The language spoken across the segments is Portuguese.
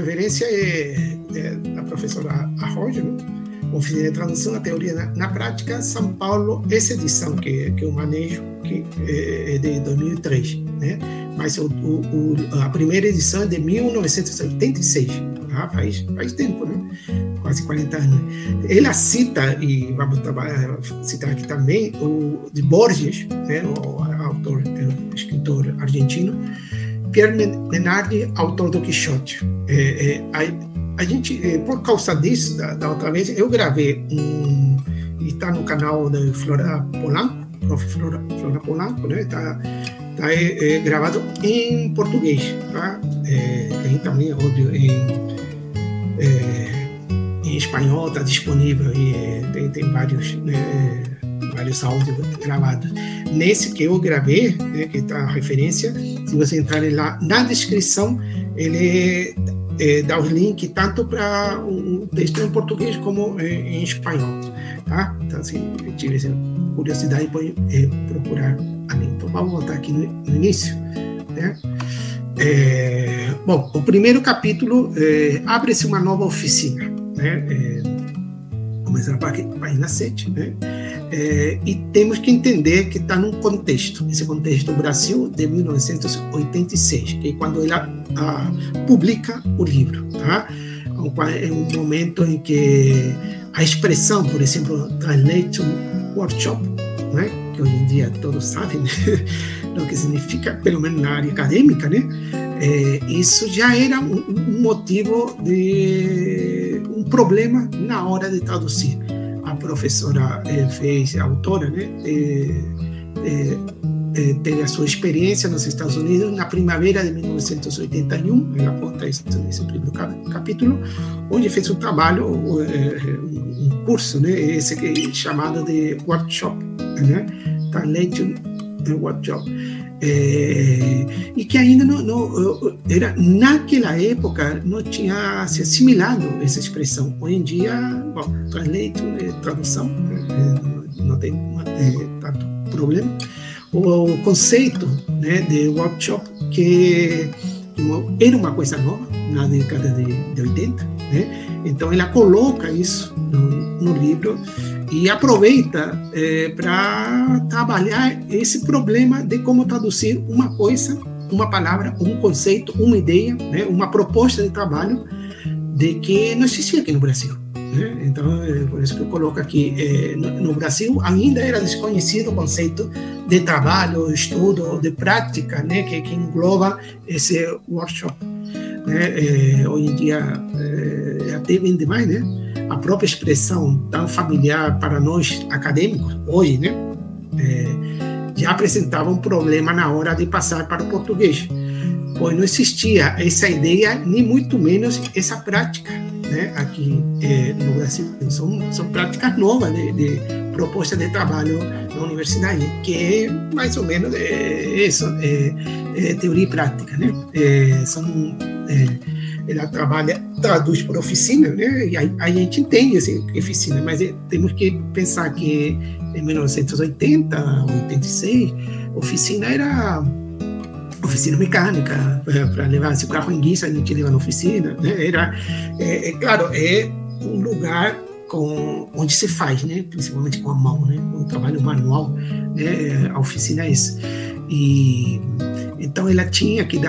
referência é a professora Arroyo, né? Oficina de Tradução, a Teoria na Prática, São Paulo, essa edição que eu manejo, que é de 2003, né? Mas a primeira edição é de 1986, faz tempo, né? Quase 40 anos. Ela cita, e vamos citar aqui também, o de Borges, né? O autor, o escritor argentino, Pierre Menardi, autor do Quixote. A gente, por causa disso, da outra vez, eu gravei está no canal da Flora Polanco, prof. Flora Polanco, né? Está gravado em português, tá? Tem também, óbvio, em espanhol, está disponível, e tem vários áudios gravados. Nesse que eu gravei, né, que está a referência, se você entrar lá na descrição, ele dá os links tanto para o texto em português como em espanhol, tá? Então, se tiver curiosidade, pode procurar ali. Então, vamos voltar aqui no início, né? Bom, o primeiro capítulo, abre-se uma nova oficina, né? Começar a página 7, né? E temos que entender que está num contexto, esse contexto Brasil de 1986, que é quando ela publica o livro, tá? É um momento em que a expressão, por exemplo, Translation Workshop, né? Que hoje em dia todos sabem, né? O que significa, pelo menos na área acadêmica, né? Isso já era um motivo de um problema na hora de traduzir. A professora a autora, né, teve a sua experiência nos Estados Unidos na primavera de 1981, ela conta isso nesse primeiro capítulo, onde fez um trabalho, um curso, né, esse que é chamado de workshop, né, Translation Workshop, e que ainda não era, naquela época não tinha se assimilado essa expressão. Hoje em dia, bom, translation, tradução, não tem tanto problema. O conceito, né, de workshop, que era uma coisa nova na década de 80, né? Então ela coloca isso no livro e aproveita para trabalhar esse problema de como traduzir uma coisa, uma palavra, um conceito, uma ideia, né, uma proposta de trabalho de que não existia aqui no Brasil, né? Então, por isso que eu coloco aqui, no Brasil ainda era desconhecido o conceito de trabalho, estudo, de prática, né, que engloba esse workshop, né? Hoje em dia até vem demais, né? A própria expressão tão familiar para nós acadêmicos hoje, né, já apresentava um problema na hora de passar para o português, pois não existia essa ideia, nem muito menos essa prática, né, aqui no Brasil. São práticas novas de proposta de trabalho na universidade, que é mais ou menos isso, teoria e prática, né? Ela traduz por oficina, né? E aí a gente entende essa oficina, mas temos que pensar que em 1980, 86, oficina era oficina mecânica, para levar esse carro em guiça, a gente leva na oficina, né? Era, claro, é um lugar onde se faz, né? Principalmente com a mão, né? Um trabalho manual, né? A oficina é isso. E então ela tinha que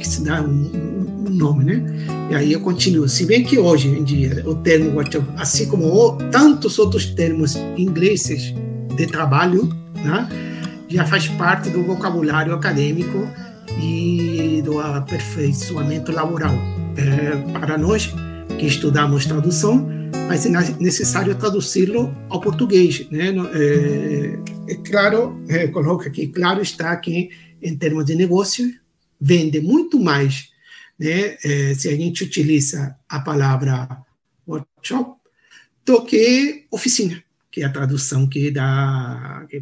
se dar um nome, né? E aí eu continuo. Se bem que hoje em dia o termo workshop, assim como tantos outros termos ingleses de trabalho, né, já faz parte do vocabulário acadêmico e do aperfeiçoamento laboral. Para nós que estudamos tradução, mas é necessário traduzi-lo ao português, né? Claro, coloco aqui, claro está que em termos de negócio vende muito mais, né, se a gente utiliza a palavra workshop do que oficina, que é a tradução que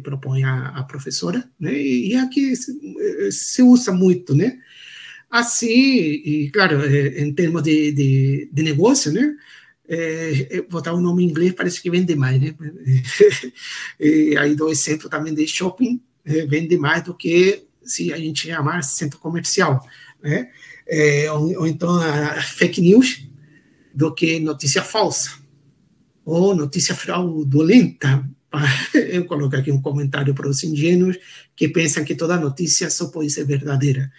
propõe a professora, né, e aqui se usa muito, né? Assim, e claro, em termos de negócio, né, botar um nome em inglês parece que vende mais, né? E aí dou exemplo também de shopping, vende mais do que se a gente chamar centro comercial, né? Ou então a fake news do que notícia falsa ou notícia fraudulenta. Eu coloco aqui um comentário para os ingênuos que pensam que toda notícia só pode ser verdadeira.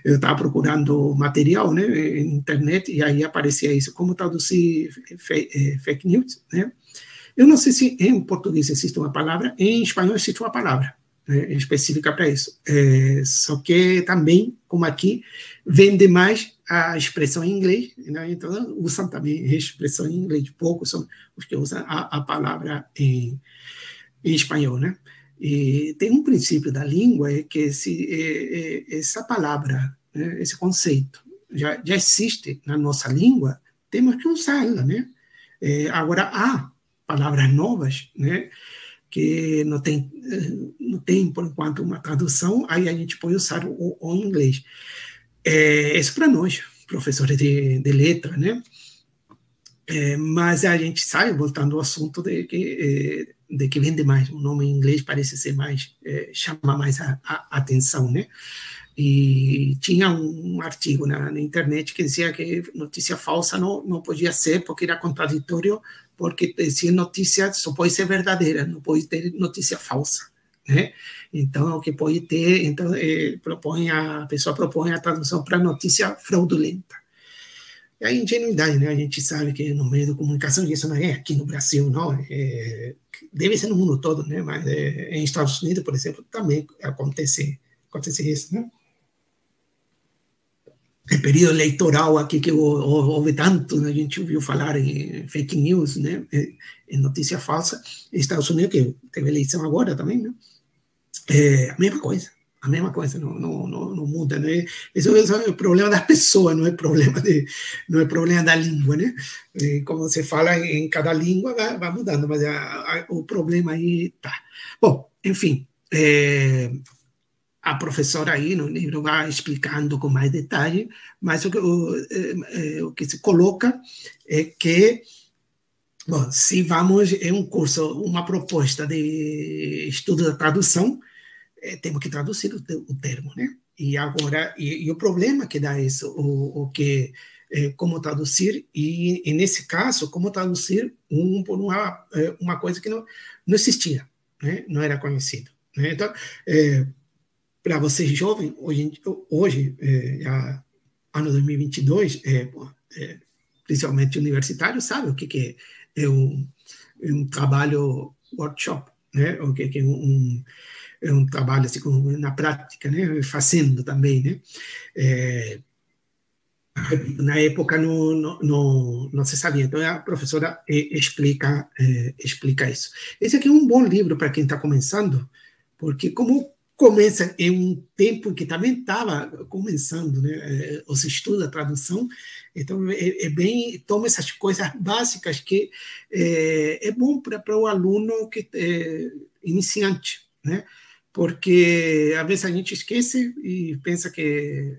Eu estava procurando material, né, na internet, e aí aparecia isso, como traduzir fake news, né? Eu não sei se em português existe uma palavra, em espanhol existe uma palavra, né, específica para isso. Só que também, como aqui, vende mais a expressão em inglês, né? Então usam também a expressão em inglês, poucos são os que usam a palavra em espanhol, né? E tem um princípio da língua é que essa palavra, né, esse conceito já existe na nossa língua, temos que usá-la, né? Agora há palavras novas, né, que não tem por enquanto uma tradução, aí a gente pode usar o inglês. Isso para nós, professores de letra, né? Mas a gente sai, voltando ao assunto de que vende mais, o nome em inglês parece ser mais, chama mais a atenção, né? E tinha um artigo na internet que dizia que notícia falsa não podia ser porque era contraditório, porque se notícia só pode ser verdadeira, não pode ter notícia falsa, né? Então, o que pode ter, então, a pessoa propõe a tradução para notícia fraudulenta. É a ingenuidade, né? A gente sabe que no meio da comunicação, e isso não é aqui no Brasil, não, deve ser no mundo todo, né? Mas em Estados Unidos, por exemplo, também acontece isso, né? O período eleitoral aqui que houve tanto, né? A gente ouviu falar em fake news, né? Em notícia falsa. Estados Unidos, que teve eleição agora também, né? A mesma coisa, não muda, né? Esse é o problema das pessoas, não é problema da língua, né? Como você fala em cada língua, vai mudando, mas o problema aí tá. Bom, enfim, a professora aí no livro vai explicando com mais detalhe, mas o que se coloca é que, bom, se vamos em um curso, uma proposta de estudo da tradução, temos que traduzir o termo, né? E agora, e o problema que dá isso, como traduzir, e nesse caso, como traduzir por uma coisa que não existia, né? Não era conhecido, né? Então, para vocês jovens, hoje já, ano 2022, principalmente universitário, sabe o que é um trabalho workshop, né? O que é um trabalho assim, na prática, né? Fazendo também, né? Na época não se sabia, então a professora explica isso. Esse aqui é um bom livro para quem está começando, porque como começa em um tempo que também estava começando, né, os estudos da tradução, então toma essas coisas básicas que é bom para o aluno que iniciante, né? Porque às vezes a gente esquece e pensa que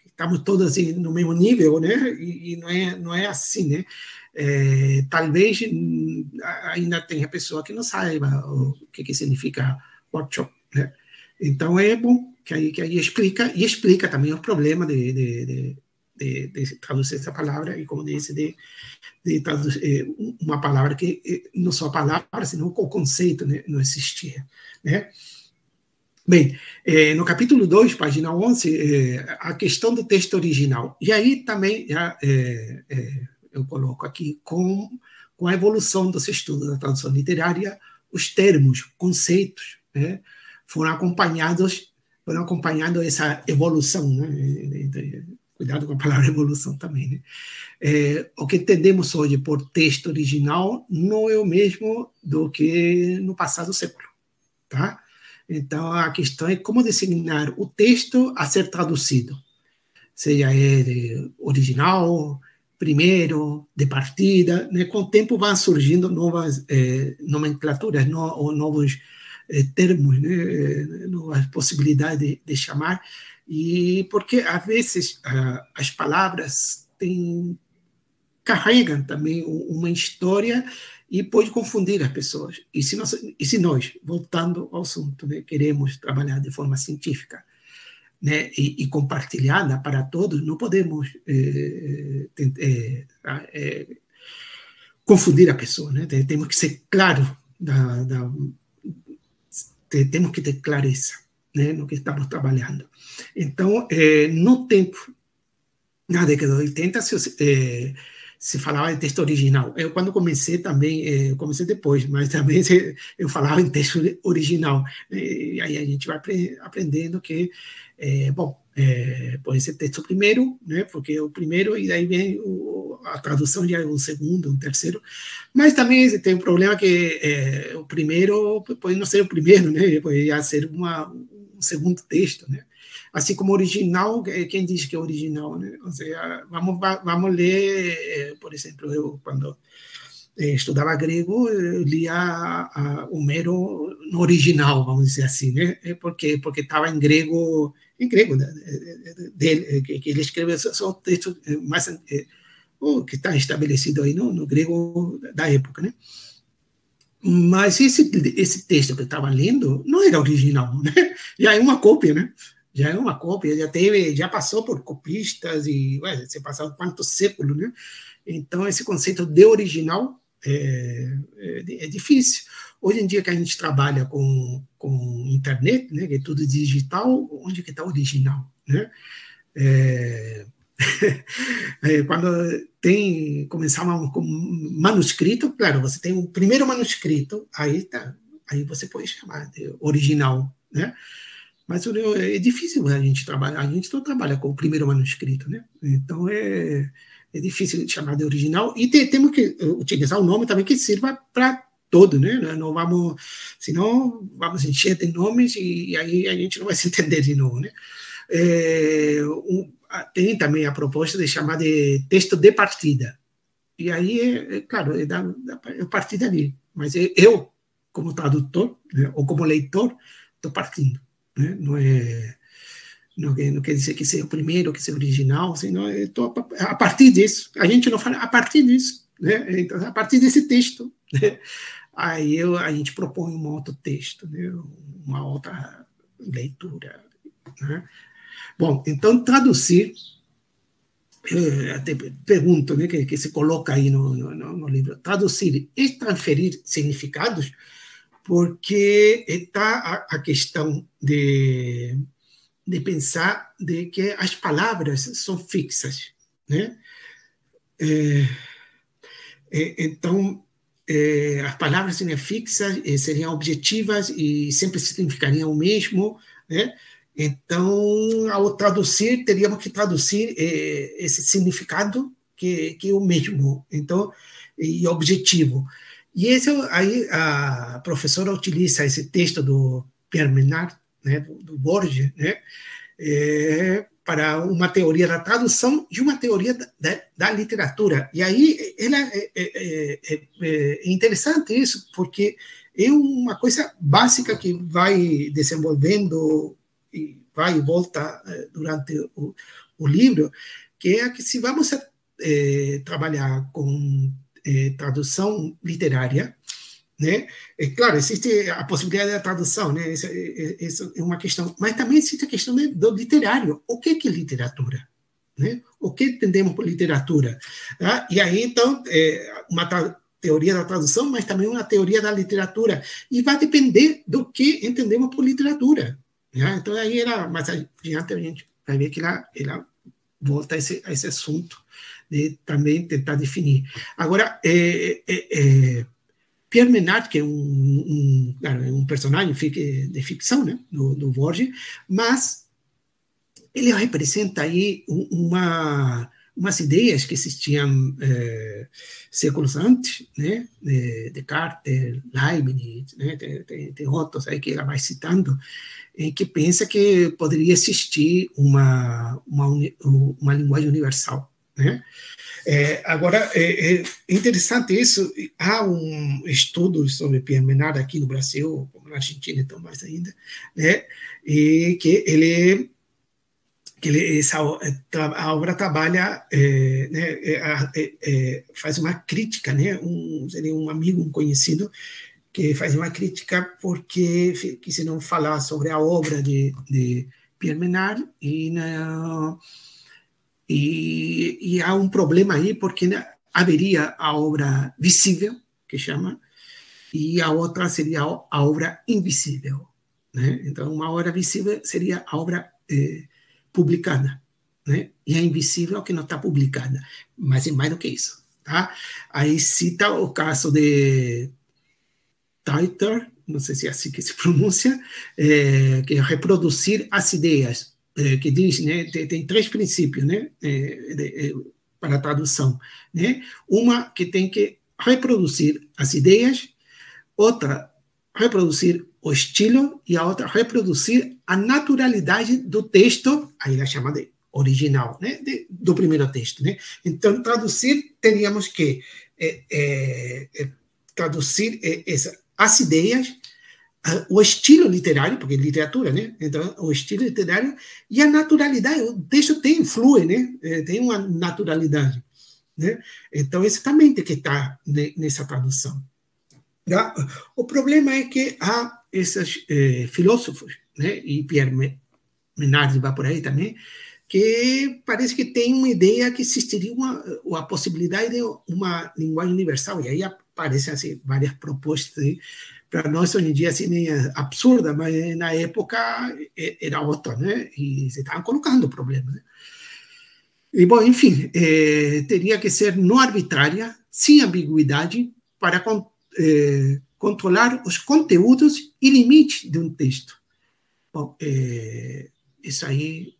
estamos todos assim, no mesmo nível, né? E não é assim, né? Talvez ainda tenha pessoa que não saiba o que significa workshop, né? Então é bom que aí explica também os problemas de traduzir essa palavra e, como disse, de traduzir uma palavra que não só a palavra, senão o conceito, né, não existia, né? Bem, no capítulo 2, página 11, a questão do texto original. E aí também eu coloco aqui com a evolução dos estudos da tradução literária, os termos, conceitos, né, foram acompanhando essa evolução, né? Cuidado com a palavra evolução também, né? O que entendemos hoje por texto original não é o mesmo do que no passado século, tá? Então, a questão é como designar o texto a ser traduzido, seja ele original, primeiro, de partida, né? Com o tempo vão surgindo novas nomenclaturas, ou novos termos, né? Novas possibilidades de chamar, e porque às vezes as palavras carregam também uma história e pode confundir as pessoas. E se nós voltando ao assunto, né, queremos trabalhar de forma científica, né, e compartilhada para todos, não podemos confundir a pessoa, né? Temos que ser claro, temos que ter clareza, né, no que estamos trabalhando. Então, no tempo, na década de 80, se falava em texto original. Eu, quando comecei também, comecei depois, mas também eu falava em texto original. E aí a gente vai aprendendo que, bom, pode ser texto primeiro, né, porque é o primeiro, e daí vem a tradução já é um segundo, um terceiro. Mas também tem um problema que o primeiro pode não ser o primeiro, né, pode já ser um segundo texto, né? Assim como original, quem diz que é original, né? Ou seja, vamos ler, por exemplo, eu quando estudava grego, eu lia Homero no original, vamos dizer assim, né? Porque estava em grego dele, que ele escreveu só texto mais que está estabelecido aí no grego da época, né? Mas esse texto que eu estava lendo não era original, né? Já é uma cópia, né? Já é uma cópia, já passou por copistas e se passaram quantos séculos, né? Então esse conceito de original é difícil. Hoje em dia que a gente trabalha com internet, né, que é tudo digital, onde que está original, né? Quando começávamos com manuscrito, claro, você tem o primeiro manuscrito, aí você pode chamar de original, né? Mas é difícil a gente trabalhar, a gente não trabalha com o primeiro manuscrito, né? Então é difícil de chamar de original, e temos que utilizar um nome também que sirva para todo, né? Não vamos, senão vamos encher de nomes e aí a gente não vai se entender de novo, né? Tem também a proposta de chamar de texto de partida, e aí, claro, eu parti dali, mas eu, como tradutor, né, ou como leitor, estou partindo. Né? Não quer dizer que seja o primeiro, que seja original, senão a partir disso, a gente não fala a partir disso, né? Então, a partir desse texto, né? Aí a gente propõe um outro texto, né? Uma outra leitura, né? Bom, então traduzir, até pergunto, né, que se coloca aí no livro, traduzir e transferir significados, porque está a questão de pensar de que as palavras são fixas, né? Então, as palavras seriam fixas, seriam objetivas e sempre significariam o mesmo, né? Então, ao traduzir, teríamos que traduzir esse significado que é o mesmo, então, e objetivo. E aí a professora utiliza esse texto do Pierre Menard, né, do Borges, né, para uma teoria da tradução e uma teoria da literatura. E aí é interessante isso, porque é uma coisa básica que vai desenvolvendo e vai e volta durante o livro, que é que se vamos trabalhar com tradução literária, né? Claro, existe a possibilidade da tradução, né? Isso é uma questão, mas também existe a questão do literário. O que é literatura? Né? O que entendemos por literatura? Tá? E aí, então, uma teoria da tradução, mas também uma teoria da literatura. E vai depender do que entendemos por literatura. Né? Então, aí, mais adiante, a gente vai ver que ela volta a esse assunto de também tentar definir. Agora, Pierre Menard, que é um personagem de ficção, né, do Borges, mas ele representa aí umas ideias que existiam séculos antes, né, de Descartes, Leibniz, né, tem outros aí que ela vai citando, que pensa que poderia existir uma linguagem universal, né? Agora, é interessante isso. Há um estudo sobre Pierre Menard aqui no Brasil, como na Argentina, então mais ainda, né? E que a obra trabalha, né? Faz uma crítica, né? Seria um amigo, um conhecido, que faz uma crítica porque quiseram falar sobre a obra de Pierre Menard, e há um problema aí, porque haveria a obra visível, que chama, e a outra seria a obra invisível, né? Então, uma obra visível seria a obra publicada, né? E a invisível é que não está publicada, mas é mais do que isso, tá? Aí cita o caso de Titer, não sei se é assim que se pronuncia, que é reproduzir as ideias, que diz, né, tem 3 princípios, né, para a tradução, né? Uma que tem que reproduzir as ideias, outra reproduzir o estilo e a outra reproduzir a naturalidade do texto, aí ela chama de original, né, do primeiro texto, né? Então, traduzir, teríamos que traduzir as ideias, o estilo literário, porque é literatura, né? Então, o estilo literário e a naturalidade. O texto flui, né? Tem uma naturalidade, né? Então, esse também tem que estar nessa tradução. Tá? O problema é que há esses filósofos, né? E Pierre Menard vai por aí também, que parece que tem uma ideia que existiria a possibilidade de uma linguagem universal, e aí aparecem assim, várias propostas. Para nós, hoje em dia, assim, meio absurda, mas na época era outra, né? E se estavam colocando problemas, né? E, bom, enfim, teria que ser não arbitrária, sem ambiguidade, para controlar os conteúdos e limites de um texto. Bom, isso aí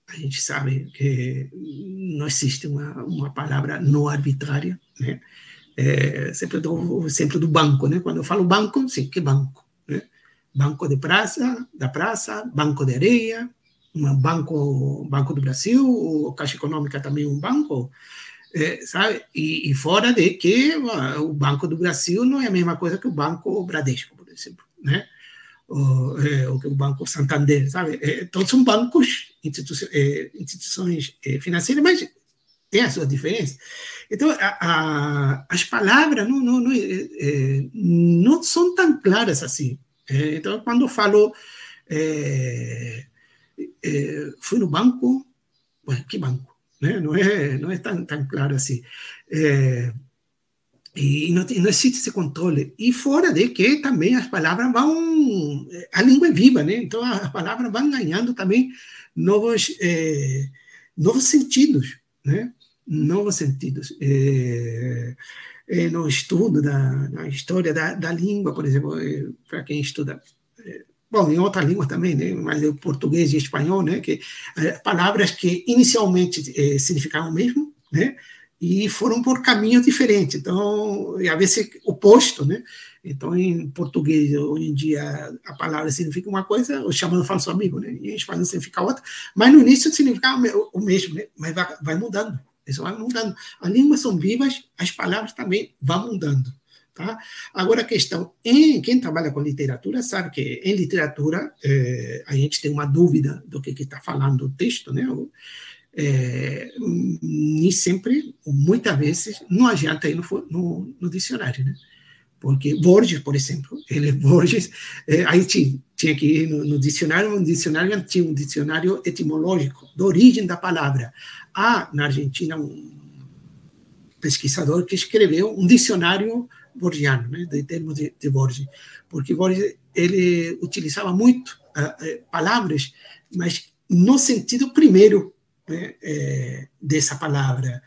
a gente sabe que não existe uma palavra não arbitrária, né? Sempre dou o exemplo do banco, né? Quando eu falo banco, sim, que banco, né? Banco da praça, banco de areia, banco do Brasil, Caixa Econômica também é um banco, sabe? E fora de que o Banco do Brasil não é a mesma coisa que o Banco Bradesco, por exemplo, né? Ou que o Banco Santander, sabe? Todos são bancos, instituições financeiras, mas tem a sua diferença. Então, as palavras não são tão claras assim. Então, quando eu falo, fui no banco, bueno, que banco? Né? Não é tão claro assim. E não existe esse controle. E fora de que também as palavras vão... A língua é viva, né? Então, as palavras vão ganhando também novos sentidos, né? Novos sentidos. No estudo na história da língua, por exemplo, para quem estuda... Bom, em outras línguas também, né? Mas o português e espanhol, né? Que palavras que inicialmente significavam o mesmo, né? E foram por caminhos diferentes, então, e às vezes oposto, né? Então, em português, hoje em dia, a palavra significa uma coisa, o chamado falso amigo, né? E em espanhol significa outra, mas no início significava o mesmo, né? Mas vai mudando, isso vai mudando. As línguas são vivas, as palavras também vão mudando, tá? Agora, a questão, quem trabalha com literatura sabe que em literatura a gente tem uma dúvida do que está falando o texto, né? Nem sempre, ou muitas vezes, não adianta ir no dicionário, né? Porque Borges, por exemplo, Borges, aí tinha que ir no dicionário, tinha um dicionário etimológico, da origem da palavra. Há, na Argentina, um pesquisador que escreveu um dicionário borgiano, né, de termos de Borges, porque Borges ele utilizava muito palavras, mas no sentido primeiro, né, dessa palavra.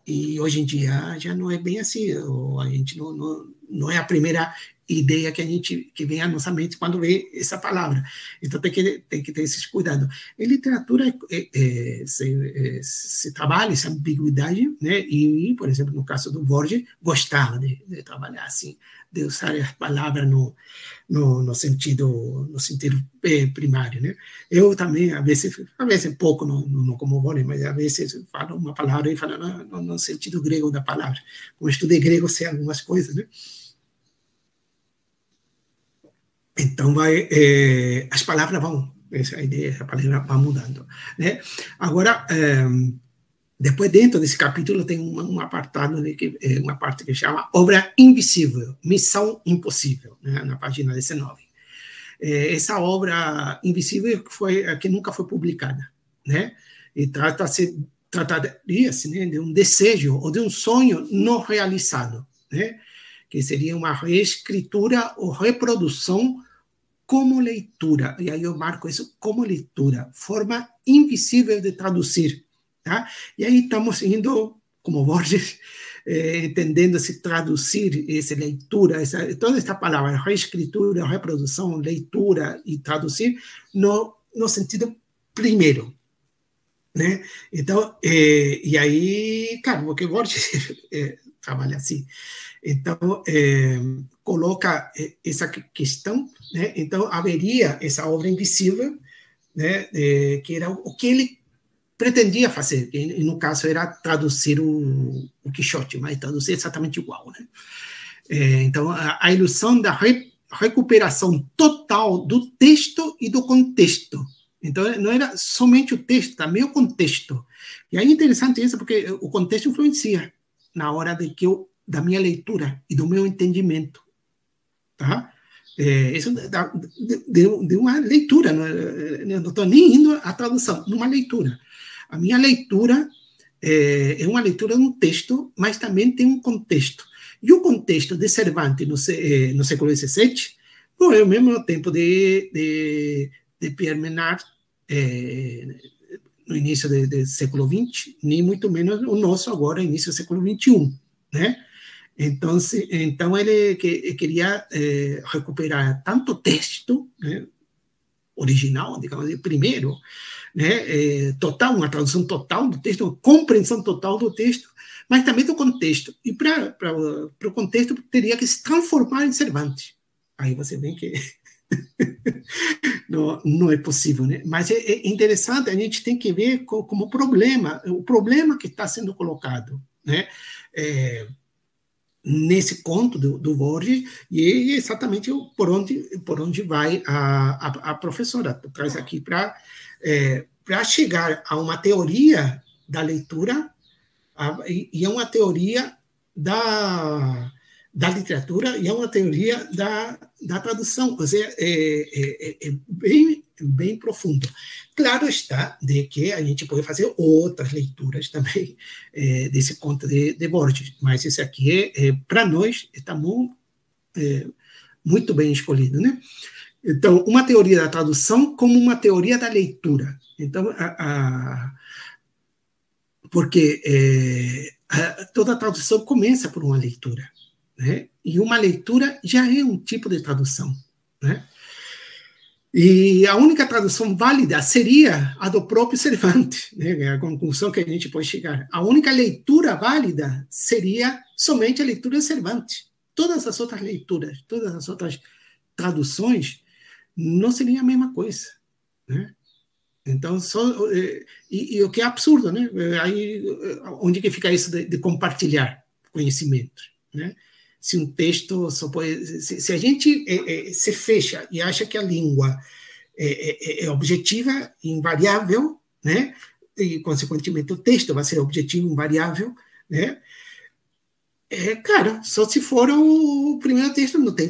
E hoje em dia já não é bem assim, a gente não é a primeira ideia que vem à nossa mente quando vê essa palavra. Então tem que ter esses cuidados. Em literatura se trabalha essa ambiguidade, né? E, por exemplo, no caso do Borges, gostava de trabalhar assim, de usar as palavras no sentido primário, né? Eu também, às vezes pouco, não como Borges, mas às vezes falo uma palavra e falo no sentido grego da palavra. Como estudei grego, sei algumas coisas, né? Então, as palavras vão, essa ideia, essa palavra vai mudando, né? Agora, depois, dentro desse capítulo, tem um apartado, uma parte que chama Obra Invisível, Missão Impossível, né? Na página 19. essa obra invisível foi a que nunca foi publicada, né? E trataria-se, né, de um desejo ou de um sonho não realizado, né? Que seria uma reescritura ou reprodução como leitura, e aí eu marco isso como leitura, forma invisível de traduzir, tá? E aí estamos indo, como Borges, entendendo se traduzir essa leitura, toda esta palavra, reescritura, reprodução, leitura e traduzir, no sentido primeiro, né? Então, e aí, claro, porque Borges trabalha assim. Então, coloca essa questão, né? Então, haveria essa obra invisível, né? Que era o que ele pretendia fazer, que no caso era traduzir o Quixote, mas traduzir exatamente igual, né? Então, a ilusão da recuperação total do texto e do contexto. Então, não era somente o texto, também o contexto. E aí é interessante isso, porque o contexto influencia na hora da minha leitura e do meu entendimento, tá? Isso de uma leitura, não estou nem indo à tradução, numa leitura. A minha leitura é uma leitura de um texto, mas também tem um contexto. E o contexto de Cervantes no século XVII não é o mesmo tempo de Pierre Menard no início do século XX, nem muito menos o nosso agora, início do século XXI, né? Então ele queria recuperar tanto texto, né, original, digamos, primeiro, né, total, uma tradução total do texto, uma compreensão total do texto, mas também do contexto. E para o contexto teria que se transformar em Cervantes. Aí você vê que não é possível, né? Mas é interessante, a gente tem que ver como o problema que está sendo colocado, né? Nesse conto do Borges, e exatamente por onde vai a professora. Traz aqui para chegar a uma teoria da leitura, e é uma teoria da literatura, e é uma teoria da tradução. Ou seja, é bem profundo. Claro está de que a gente pode fazer outras leituras também desse conto de Borges, mas esse aqui, para nós, está muito bem escolhido, né? Então, uma teoria da tradução como uma teoria da leitura. Então, porque toda tradução começa por uma leitura, né? E uma leitura já é um tipo de tradução, né? E a única tradução válida seria a do próprio Cervantes, né? A conclusão que a gente pode chegar. A única leitura válida seria somente a leitura de Cervantes. Todas as outras leituras, todas as outras traduções não seriam a mesma coisa, né? Então, e o que é absurdo, né? Aí, onde que fica isso de compartilhar conhecimento, né? Se um texto só pode... Se a gente se fecha e acha que a língua é objetiva, invariável, né? E, consequentemente, o texto vai ser objetivo, invariável, né? Claro, só se for o primeiro texto, não tem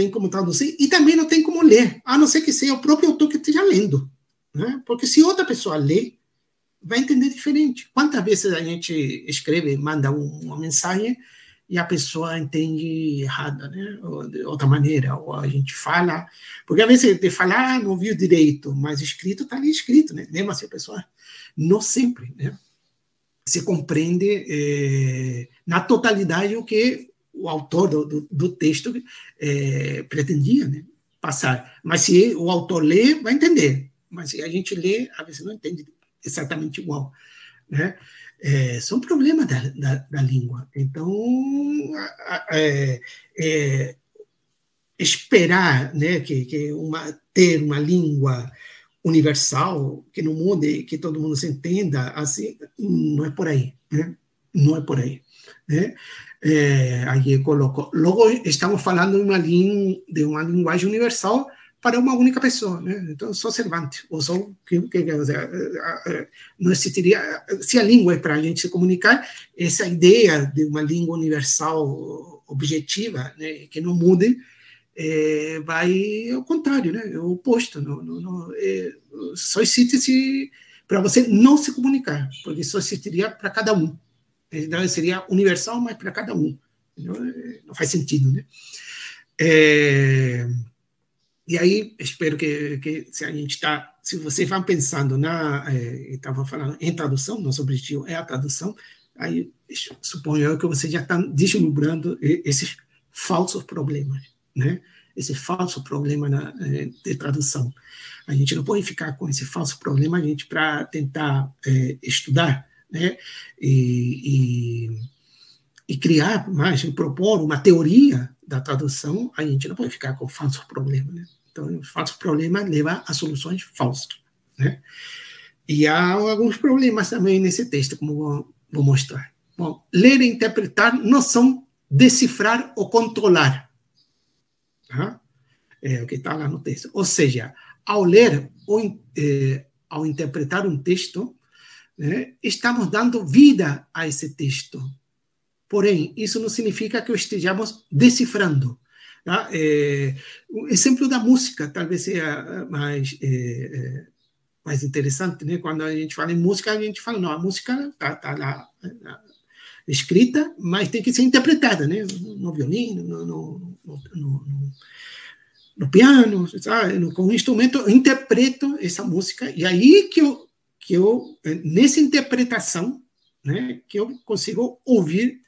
como traduzir, e também não tem como ler, a não ser que seja o próprio autor que esteja lendo, né? Porque se outra pessoa lê, vai entender diferente. Quantas vezes a gente escreve, manda uma mensagem e a pessoa entende errada, né? Ou de outra maneira, ou a gente fala, porque às vezes de falar não viu direito, mas escrito está ali escrito, né? Mesmo assim a pessoa não sempre, né, se compreende na totalidade o que o autor do texto pretendia, né, passar. Mas se o autor lê, vai entender. Mas se a gente lê, às vezes não entende exatamente igual, né? São problemas da língua. Então, esperar, né, que ter uma língua universal, que não mude, que todo mundo se entenda, assim, não é por aí, né? Não é por aí, né? Aí eu coloco. Logo, estamos falando de uma linguagem universal para uma única pessoa, né? Então, só Cervantes, ou só não existiria, se a língua é para a gente se comunicar, essa ideia de uma língua universal objetiva, né, que não mude, vai ao contrário, né? É o oposto. Só existe para você não se comunicar, porque só existiria para cada um. Então, seria universal, mas para cada um. Não faz sentido, né? E aí, espero que se a gente está, se vocês vão pensando estava falando em tradução, nosso objetivo é a tradução, aí suponho que vocês já estão deslumbrando esses falsos problemas, né? Esse falso problema de tradução. A gente não pode ficar com esse falso problema, a gente para tentar estudar, né? E criar mais, e propor uma teoria da tradução, a gente não pode ficar com falsos problemas, né? Então, o falso problema leva a soluções falsas, né? E há alguns problemas também nesse texto, como vou mostrar. Bom, ler e interpretar não são decifrar ou controlar. Tá? É o que está lá no texto. Ou seja, ao ler ou ao interpretar um texto, né, estamos dando vida a esse texto. Porém, isso não significa que o estejamos decifrando. Tá? O exemplo da música talvez seja mais interessante, né? Quando a gente fala em música, a gente fala, não, a música está lá escrita, mas tem que ser interpretada, né? No violino, no piano, sabe? Com o instrumento, eu interpreto essa música, e aí que eu nessa interpretação, né, que eu consigo ouvir,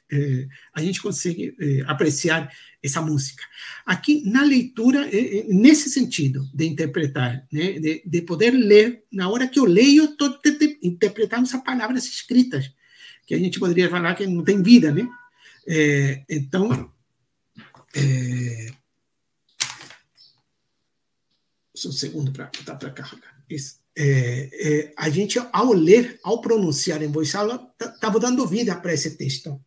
a gente consegue apreciar essa música. Aqui, na leitura, nesse sentido de interpretar, né, de poder ler, na hora que eu leio, eu estou interpretando essas palavras escritas, que a gente poderia falar que não tem vida, né? Então, só um segundo para botar para carregar. Isso. A gente, ao ler, ao pronunciar em voz alta, estava dando vida para esse texto.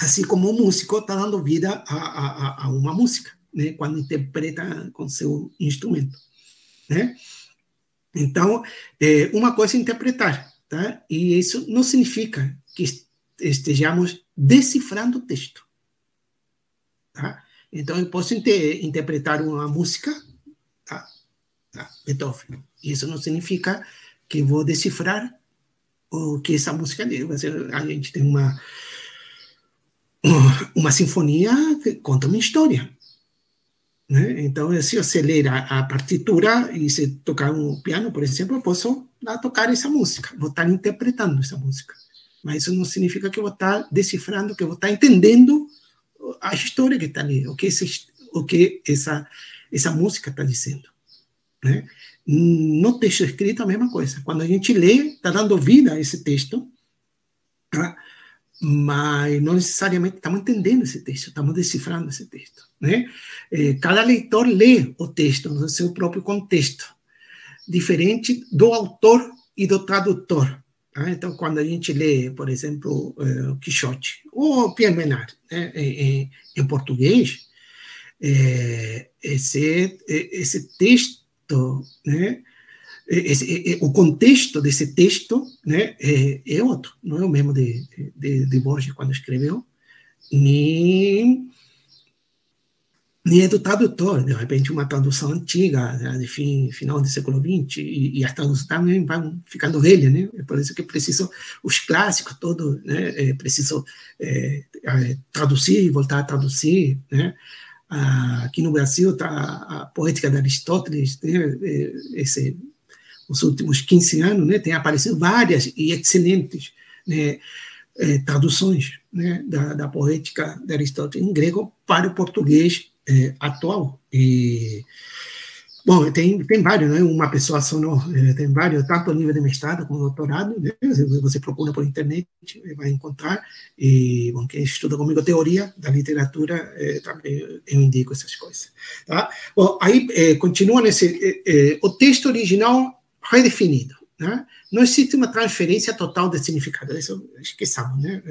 Assim como o músico está dando vida a uma música, né? Quando interpreta com seu instrumento, né? Então, uma coisa é interpretar, tá? E isso não significa que estejamos decifrando o texto, tá? Então, eu posso interpretar uma música, tá? Beethoven. Isso não significa que vou decifrar o que essa música diz. A gente tem uma sinfonia que conta uma história, né? Então, se você ler a partitura e se tocar um piano, por exemplo, eu posso tocar essa música, vou estar interpretando essa música. Mas isso não significa que eu vou estar decifrando, que eu vou estar entendendo a história que está ali, o que essa música está dizendo, né? No texto escrito, a mesma coisa. Quando a gente lê, está dando vida a esse texto, tá? Mas não necessariamente estamos entendendo esse texto, estamos decifrando esse texto, né? Cada leitor lê o texto no seu próprio contexto, diferente do autor e do tradutor. Tá? Então, quando a gente lê, por exemplo, o Quixote ou Pierre Menard, né, em português, esse texto, né, o contexto desse texto, né, é outro, não é o mesmo de Borges quando escreveu, nem é do tradutor, de repente uma tradução antiga, né, de final do século XX, e as traduções também vão ficando velhas, né? É por isso que preciso, os clássicos todos, né, preciso traduzir e voltar a traduzir, né? Aqui no Brasil está a Poética de Aristóteles, né, os últimos 15 anos, né, tem aparecido várias e excelentes, né, traduções, né, da Poética de Aristóteles em grego para o português atual. E, bom, tem vários, né? Uma pessoa só não, tem vários, tanto a nível de mestrado como doutorado, né? Você procura por internet, vai encontrar, e, bom, quem estuda comigo teoria da literatura, também eu indico essas coisas. Tá? Bom, aí continua o texto original redefinido, né? Não existe uma transferência total de significado, isso esqueçamos, né?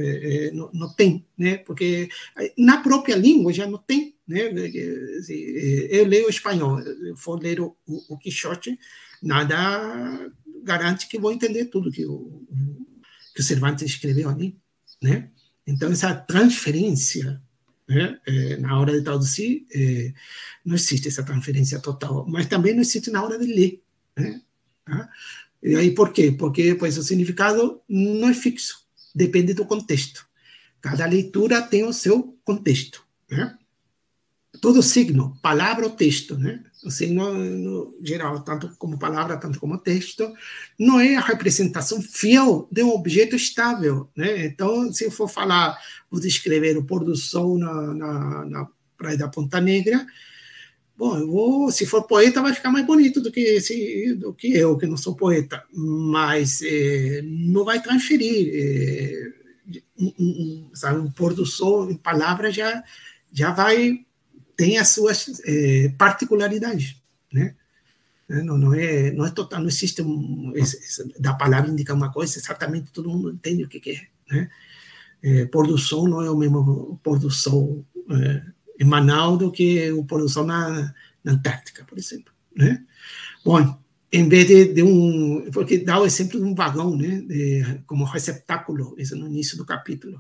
Não tem, né? Porque na própria língua já não tem, né? Eu leio espanhol, for ler o Quixote, nada garante que vou entender tudo que o Cervantes escreveu ali, né? Então, essa transferência né? Na hora de traduzir, não existe essa transferência total, mas também não existe na hora de ler, né? Tá? E aí por quê? Porque pois, o significado não é fixo, depende do contexto. Cada leitura tem o seu contexto, né? Todo signo, palavra ou texto, né? O signo, no geral, tanto como palavra, tanto como texto, não é a representação fiel de um objeto estável, né? Então, se eu for falar, vou descrever o pôr do sol na praia da Ponta Negra, bom, se for poeta, vai ficar mais bonito do que eu, que não sou poeta, mas não vai transferir. Sabe, um pôr do sol em palavras já vai tem as suas particularidades, né? Não é total, não existe da palavra indicar uma coisa, exatamente todo mundo entende o que é, né? Pôr do sol não é o mesmo pôr do sol em Manaus do que o pôr do sol na Antártica, por exemplo, né? Bom, em vez porque dá o exemplo de um vagão, né? Como receptáculo, isso no início do capítulo.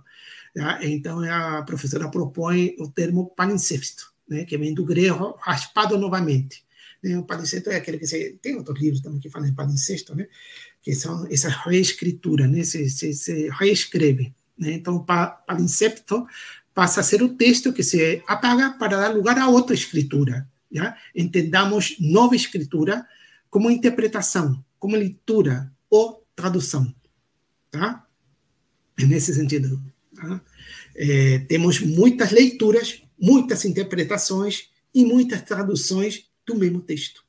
Tá? Então a professora propõe o termo palincesto, né, que vem do grego raspado novamente. Né? O palincesto é aquele que tem outros livros também que falam de palincesto, né, que são essas reescrituras, né, se reescreve. Né? Então, palincepto passa a ser o texto que se apaga para dar lugar a outra escritura. Já? Entendamos nova escritura como interpretação, como leitura ou tradução. Tá? Nesse sentido. Tá? Temos muitas leituras, muitas interpretações e muitas traduções do mesmo texto.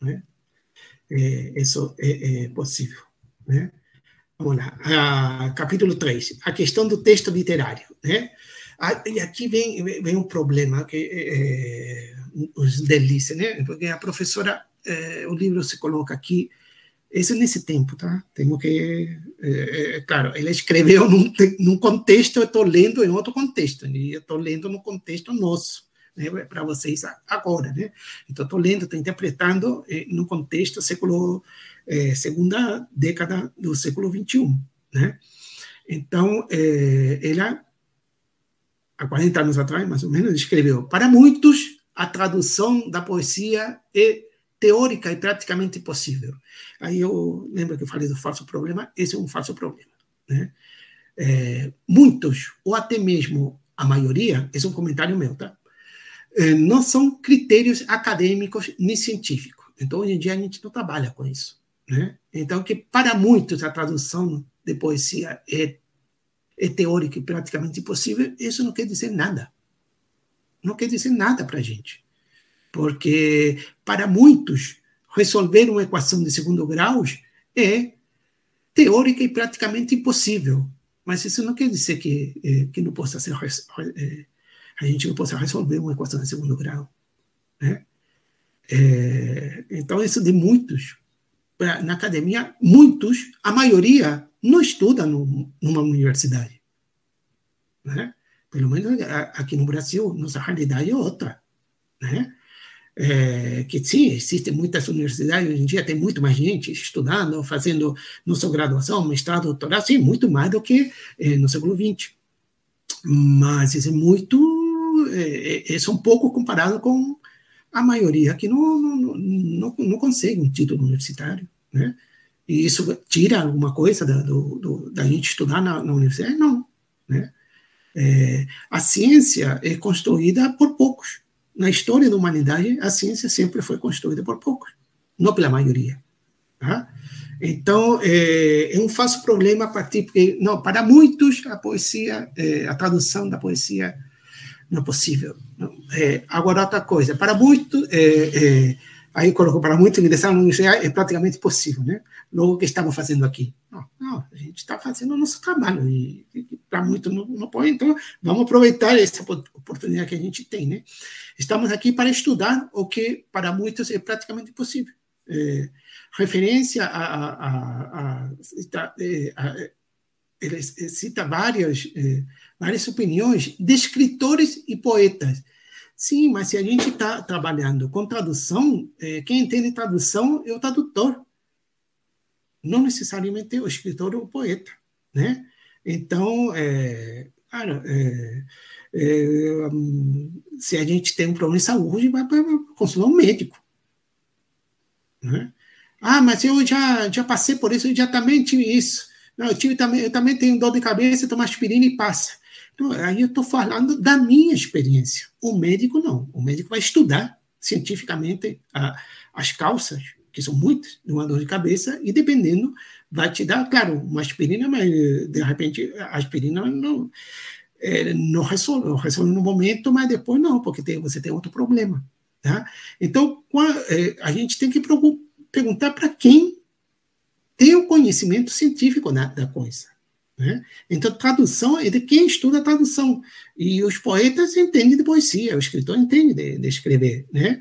Né? Isso é possível. Né? Vamos lá. Capítulo 3, a questão do texto literário. Né? E aqui vem um problema, que os delícias, né? Porque a professora, o livro se coloca aqui, isso nesse tempo, tá? Temos que... claro, ele escreveu num contexto, eu estou lendo em outro contexto, e eu estou lendo no contexto nosso, né, para vocês agora, né? Então, estou lendo, estou interpretando no contexto segunda década do século XXI, né? Então, ela, há 40 anos atrás, mais ou menos, escreveu: para muitos, a tradução da poesia é teórica e praticamente impossível. Aí eu lembro que eu falei do falso problema, esse é um falso problema. Né? Muitos, ou até mesmo a maioria, esse é um comentário meu, tá? Não são critérios acadêmicos nem científicos. Então, hoje em dia, a gente não trabalha com isso. Né? Então, que para muitos a tradução de poesia é teórica e praticamente impossível, isso não quer dizer nada. Não quer dizer nada para a gente. Porque, para muitos, resolver uma equação de segundo grau é teórica e praticamente impossível. Mas isso não quer dizer que não possa ser, a gente não possa resolver uma equação de segundo grau. Né? Então, isso de muitos, na academia, muitos, a maioria, não estuda numa universidade. Né? Pelo menos aqui no Brasil, nossa realidade é outra. Né? Que sim, existem muitas universidades, hoje em dia tem muito mais gente estudando, fazendo não só graduação, mestrado, doutorado, sim, muito mais do que no século XX. Mas isso é muito, isso é um pouco comparado com a maioria que não consegue um título universitário, né? E isso tira alguma coisa da gente estudar na universidade? Não, né? A ciência é construída por poucos. Na história da humanidade, a ciência sempre foi construída por poucos, não pela maioria. Tá? Então, é um falso problema a partir, porque, não, para muitos, a poesia, a tradução da poesia não é possível. Não. Agora, outra coisa, para muitos, aí eu coloco para muitos, ingressar na universidade é praticamente possível, né? Logo, o que estamos fazendo aqui? Não, a gente está fazendo o nosso trabalho, e para muitos não pode, então vamos aproveitar essa oportunidade que a gente tem, né? Estamos aqui para estudar o que para muitos é praticamente impossível. Referência ele cita várias opiniões de escritores e poetas. Sim, mas se a gente está trabalhando com tradução, quem entende tradução é o tradutor, não necessariamente o escritor ou o poeta, né? Então, claro, Se a gente tem um problema de saúde, vai consultar um médico. Né? Ah, mas eu já passei por isso, eu já também tive isso. Não, eu também tenho dor de cabeça, tomo aspirina e passa. Então, aí eu estou falando da minha experiência. O médico não. O médico vai estudar cientificamente as causas, que são muitas, de uma dor de cabeça, e dependendo, vai te dar, claro, uma aspirina, mas de repente a aspirina não resolve no momento, mas depois não, porque você tem outro problema. Tá? Então, a gente tem que perguntar para quem tem o conhecimento científico da coisa. Né? Então, tradução é de quem estuda a tradução. E os poetas entendem de poesia, o escritor entende de escrever, né?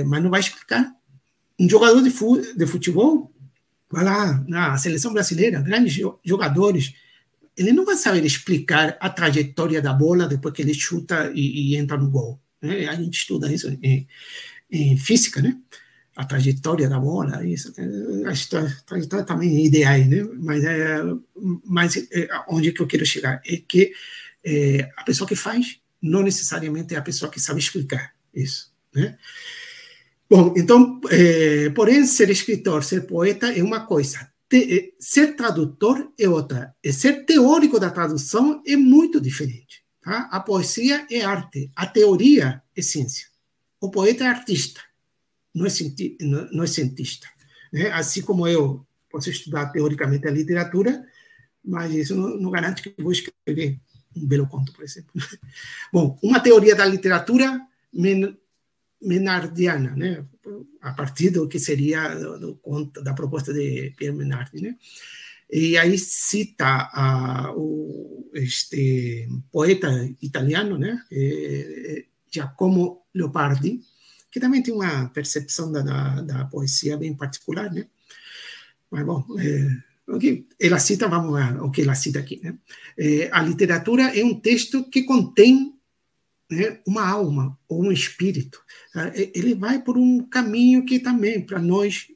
Mas não vai explicar. Um jogador de futebol vai lá na seleção brasileira, grandes jogadores, ele não vai saber explicar a trajetória da bola depois que ele chuta e entra no gol. Né? A gente estuda isso em física, né? A trajetória da bola, isso, a trajetória também é ideais, né? Mas onde que eu quero chegar é que a pessoa que faz não necessariamente é a pessoa que sabe explicar isso, né? Bom, então, porém, ser escritor, ser poeta é uma coisa, ser tradutor é outra, e ser teórico da tradução é muito diferente. Tá? A poesia é arte, a teoria é ciência, o poeta é artista. Não é cientista. Né? Assim como eu posso estudar teoricamente a literatura, mas isso não garante que eu vou escrever um belo conto, por exemplo. Bom, uma teoria da literatura menardiana, né? A partir do que seria do conto, da proposta de Pierre Menardi. Né? E aí cita este poeta italiano, né? Giacomo Leopardi, que também tem uma percepção da poesia bem particular, né? Mas, bom, okay. Ela cita, vamos lá, o que ela cita aqui, né? A literatura é um texto que contém, né, uma alma ou um espírito. Ele vai por um caminho que também, para nós,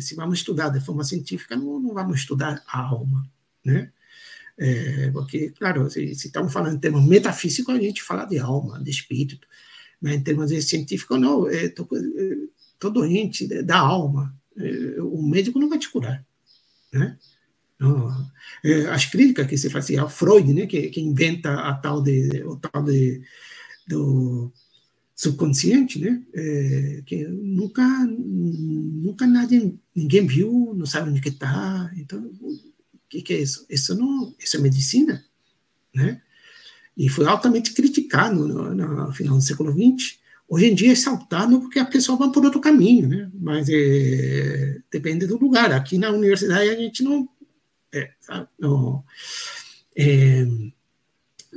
se vamos estudar de forma científica, não vamos estudar a alma, né? Porque, claro, se estamos falando em termos metafísicos, a gente fala de alma, de espírito. Mas em termos científicos, não, estou doente da alma. O médico não vai te curar. Né? Não, as críticas que se fazia ao Freud, né, que inventa o tal do subconsciente, né, que nunca ninguém viu, não sabe onde que está. Então, o que é isso? Isso é medicina, né? E foi altamente criticado no final do século XX. Hoje em dia é exaltado porque a pessoa vai por outro caminho, né? Mas depende do lugar. Aqui na universidade a gente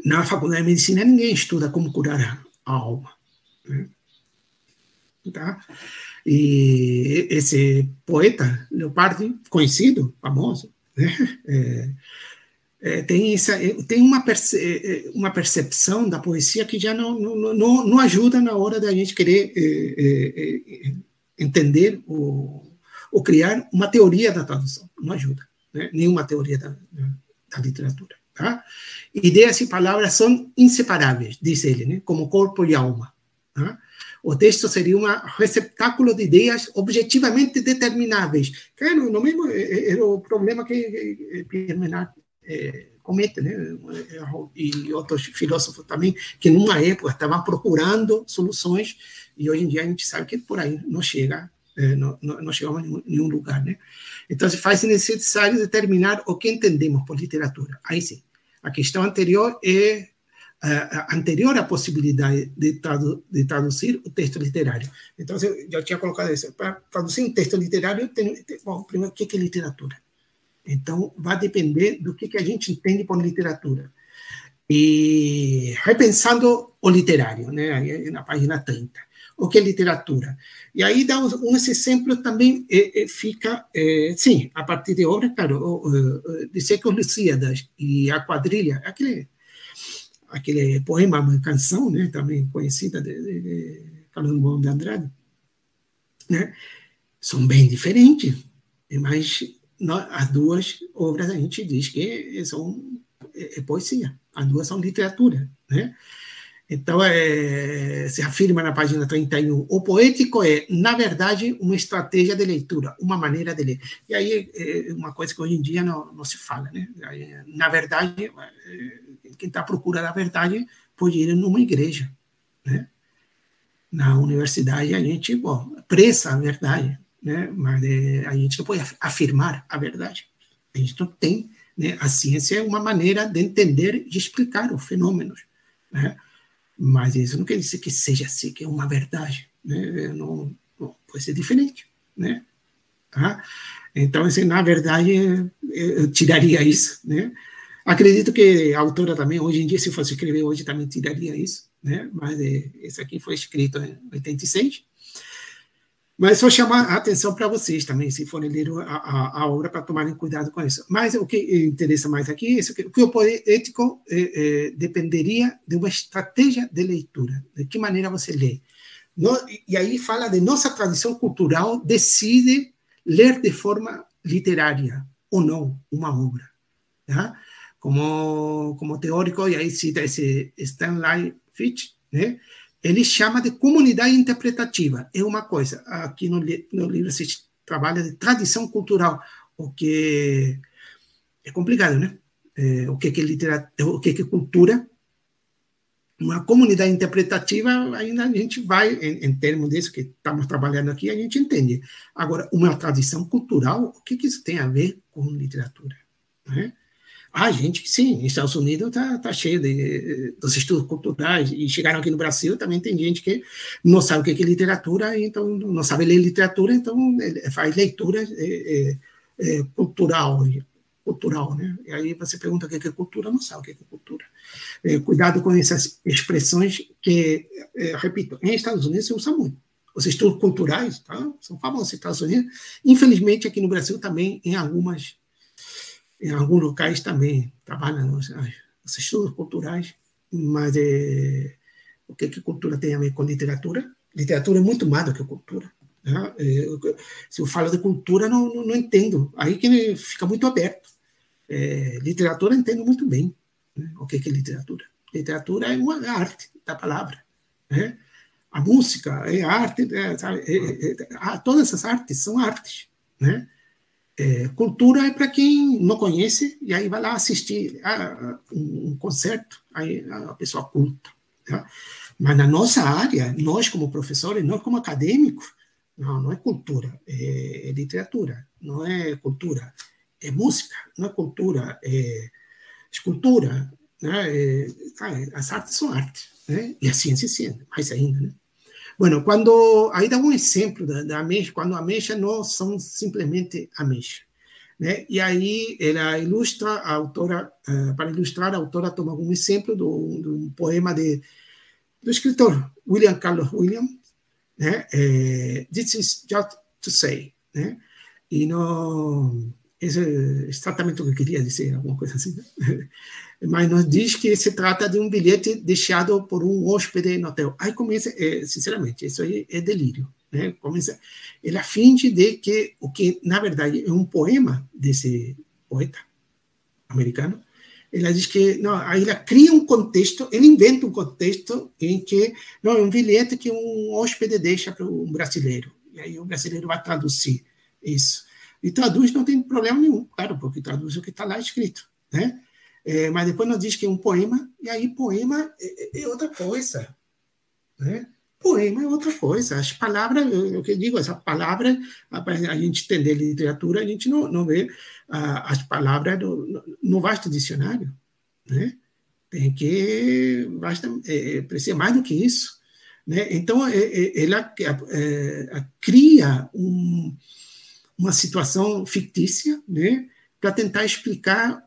na faculdade de medicina ninguém estuda como curar a alma. Né? Tá? E esse poeta, Leopardi, conhecido, famoso, né? Tem uma percepção da poesia que já não ajuda na hora da gente querer entender ou criar uma teoria da tradução. Não ajuda, né? Nenhuma teoria da literatura. Tá? Ideias e palavras são inseparáveis, diz ele, né? Como corpo e alma. Tá? O texto seria um receptáculo de ideias objetivamente determináveis. Claro, no mesmo era o problema que Pierre Menard comete, né? E outros filósofos também, que numa época estavam procurando soluções, e hoje em dia a gente sabe que por aí não chega, não chegamos a nenhum lugar. Né? Então, se faz necessário determinar o que entendemos por literatura. Aí sim, a questão anterior é anterior à possibilidade de traduzir o texto literário. Então, eu já tinha colocado isso. Para traduzir um texto literário, bom, primeiro, o que é literatura? Então, vai depender do que a gente entende por literatura. E repensando o literário, né, na página 30. O que é literatura? E aí dá uns exemplos também, fica, sim, a partir de obras, claro, de Secos Lusíadas e A Quadrilha, aquele poema, uma canção, né, também conhecida de Carlos Drummond de Andrade, né, são bem diferentes, mas as duas obras a gente diz que são poesia. As duas são literatura, né? Então, se afirma na página 31, o poético é, na verdade, uma estratégia de leitura, uma maneira de ler. E aí, uma coisa que hoje em dia não se fala, né? Na verdade, quem está à procura da verdade pode ir numa igreja, né? Na universidade, a gente, pressa a verdade, né? Mas a gente não pode afirmar a verdade. A gente não tem, né? A ciência é uma maneira de entender e explicar os fenômenos, né? Mas isso não quer dizer que seja assim, que é uma verdade, né? Não pode ser diferente, né? Tá? Então, assim, na verdade, eu tiraria isso, né? Acredito que a autora também, hoje em dia, se fosse escrever hoje, também tiraria isso, né? Mas esse aqui foi escrito em 86. Mas só chamar a atenção para vocês também, se forem ler a obra, para tomarem cuidado com isso. Mas o que interessa mais aqui é isso, que o poético dependeria de uma estratégia de leitura, de que maneira você lê. E aí fala de nossa tradição cultural decide ler de forma literária ou não uma obra. Tá? Como teórico, e aí cita esse Stanley Fitch, né? Ele chama de comunidade interpretativa. É uma coisa, aqui no livro se trabalha de tradição cultural, o que é complicado, né? O que é literatura, o que é cultura. Uma comunidade interpretativa, ainda a gente vai, em termos disso que estamos trabalhando aqui, a gente entende. Agora, uma tradição cultural, o que isso tem a ver com literatura? Né? A gente, sim, nos Estados Unidos está cheio dos estudos culturais, e chegaram aqui no Brasil, também tem gente que não sabe o que é literatura, então não sabe ler literatura, então faz leitura cultural, né? E aí você pergunta o que é cultura, não sabe o que é cultura. Cuidado com essas expressões que, repito, em Estados Unidos se usa muito. Os estudos culturais, tá? São famosos nos Estados Unidos. Infelizmente, aqui no Brasil também, em alguns locais também trabalham os estudos culturais, mas o que cultura tem a ver com literatura? Literatura é muito mais do que cultura. Né? Se eu falo de cultura, não entendo. Aí que fica muito aberto. Literatura eu entendo muito bem, né? O que é literatura? Literatura é uma arte da palavra. Né? A música é arte, todas essas artes são artes, né? Cultura é para quem não conhece, e aí vai lá assistir um concerto, aí a pessoa culta. Tá? Mas na nossa área, nós como professores, nós como acadêmicos, não é cultura, é literatura, não é cultura, é música, não é cultura, é escultura, né? As artes são artes, né? E a ciência é ciência, mais ainda, né? Bueno, aí dá um exemplo da ameixa, quando a ameixa não são simplesmente ameixa, né? E aí ela ilustra, a autora, para ilustrar, a autora toma um exemplo de um poema do escritor William Carlos Williams, né? This is just to say, né? E não, isso é exatamente o que eu queria dizer, alguma coisa assim, né? Mas nos diz que se trata de um bilhete deixado por um hóspede no hotel. Aí começa, sinceramente, isso aí é delírio, né? Começa, ela finge de que o que, na verdade, é um poema desse poeta americano. Ela diz que, não, aí ela cria um contexto, ele inventa um contexto em que, não, é um bilhete que um hóspede deixa para um brasileiro. E aí o brasileiro vai traduzir isso. E traduz, não tem problema nenhum, claro, porque traduz o que está lá escrito, né? Mas depois nos diz que é um poema, e aí poema é outra coisa, né? Poema é outra coisa. As palavras, o que eu digo, essa palavra, para a gente entender literatura, a gente não vê as palavras no vasto dicionário, né? Tem que, precisa mais do que isso, né? Então, ela cria uma situação fictícia, né? Para tentar explicar